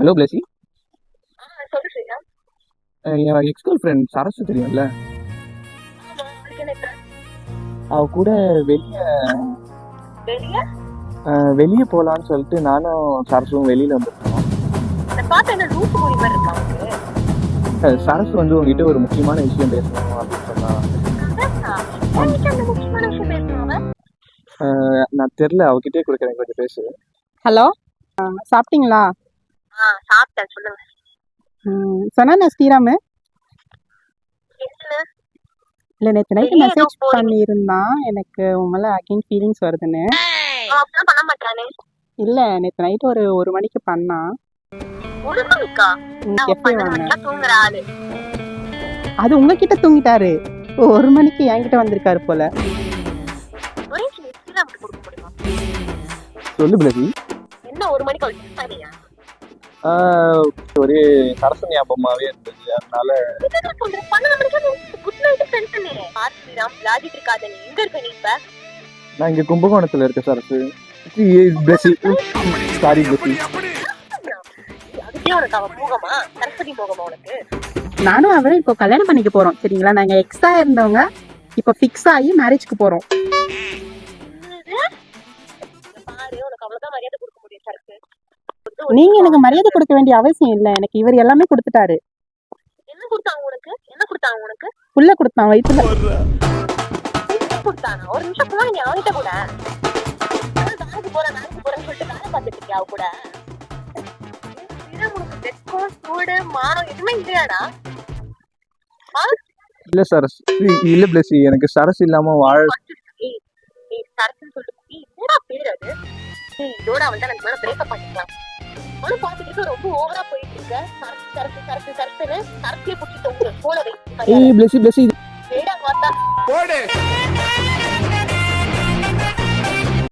Hello Blessy. சொல்லு Sriram. N X girl friend Sarasu தெரியும்ல, அவ கூட வெளியே வெளியே போகலான்னு சொல்லிட்டு நானும் சரசும் வெளியில வந்துருக்கோம். சரசு வந்து உங்ககிட்ட ஒரு முக்கியமான விஷயம் பேசணும் அப்படின்னு சொன்னா. நான் தெரியல, அவகிட்டே கொடுக்குறேன், கொஞ்சம் பேசு. ஹலோ, சாப்பிட்டீங்களா? சாப்பிட்டேன், சொல்லுங்க. சொன்ன ஸ்ரீராமு இல்ல, நேற்று நைட்டு மெசேஜ் பண்ணியிருந்தான் எனக்கு உன் மேல அகைன் ஃபீலிங்ஸ் வருதுன்னு. பண்ண மாட்டானே. இல்ல, நேற்று நைட்டு ஒரு மணிக்கு பண்ணான். அது உங்ககிட்ட தூங்கிட்டாரு, 1 மணிக்கு என்கிட்ட வந்திருக்காரு போல. சொல்லு பிளஸி. என்ன 1 மணிக்கு ஒரே சரசு ஞாபகமாவே இருந்தது, அதனால நான் இங்க கும்பகோணத்துல இருக்க சரசு. பிளஸி, சாரி பிளஸி. நானும் அவரும் இப்போ கல்யாணம் பண்ணிக்க போறோம், சரிங்களா? நாங்க எக்ஸா இருந்தவங்க இப்போ ஃபிக்ஸ் ஆகி மேரேஜ்க்கு போறோம். நீங்க எனக்கு மரியாதை கொடுக்க வேண்டிய அவசியம் இல்ல, எனக்கு இவர் எல்லாமே கொடுத்துட்டாரு. என்ன கொடுத்தாங்க உனக்கு? என்ன கொடுத்தாங்க உனக்கு? புள்ள கொடுத்தான், வயித்துல கொடுத்தானா? ஒரு நிமிஷம் போய் நீ அவகிட்ட கூட நாளைக்கு போறேன்னு சொல்லிட்டு வேலை பார்த்துட்டு இருக்கியா அவ கூட? உனக்கு வெட்கம் சூடு மானம் எதுவுமே இல்லையாடா? இல்ல சரசு, இல்ல பிளஸி, எனக்கு சரசு இல்லாம வாழ. சரசுன்னு சொல்லிட்டு என்னடா பேர் அது? இதோட அவன் தான் எனக்கு மேல பிரேக்கப் பண்ணிக்கலாம். அவனும் பாத்துக்கிட்டு ரொம்ப ஓவரா போயிட்டு இருக்க. சரசு சரசு சரசுன்னு சரசுல புடிச்சிட்டு போல வை. பிளஸி வேடா பார்த்தா